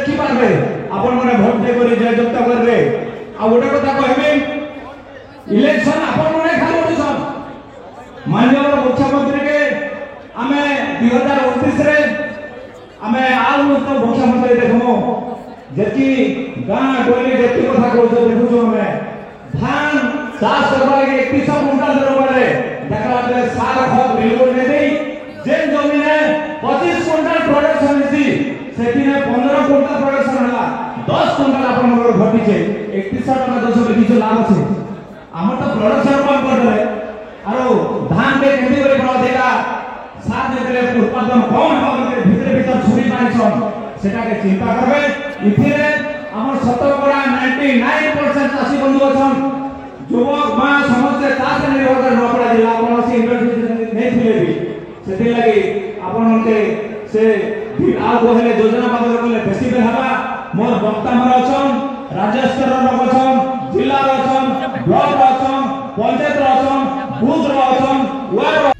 देखि पारबे आपण माने भोट दे करी जययुक्त करबे आ गोटे कथा कहबे इलेक्शन आपण माने खाली होछन माननीय मुख्यमंत्री के आमे 2029 रे आमे आउ तो मुख्यमंत्री देखमो जेति गां गोली जेति कथा कहछो देखुछो हमें धान चाष करबा के 31 कुंटल दरबारे देखला बेले सार खत बिल्कुल नै देई जेन जमीन 25 कुंटल प्रोडक्शन हिसी सेतिने 15 कुंटल प्रोडक्शन हला 10 कुंटल आपन मोर घटी छे 31 टका 200 किछ लाभ छे हमर तो प्रोडक्शन कम कर दे आरो धान के खेती करे बड़ा देगा साथ देले उत्पादन कम होबा के भीतर छुरी पाइछन सेटा के चिंता करबे इथिरे हमर शतकड़ा 99% चासी बंधु अछन युवक मां समस्त चाष निर्भर कर नपड़ा जिला कोन से इंडस्ट्री नै थिले भी सेति लागि आपन के से आ कहले योजना बाबद कहले बेसी बे हबा मोर वक्ता मोर अछन राज्य स्तर लोक अछन जिला अछन ब्लॉक अछन पंचायत अछन बूथ अछन वार्ड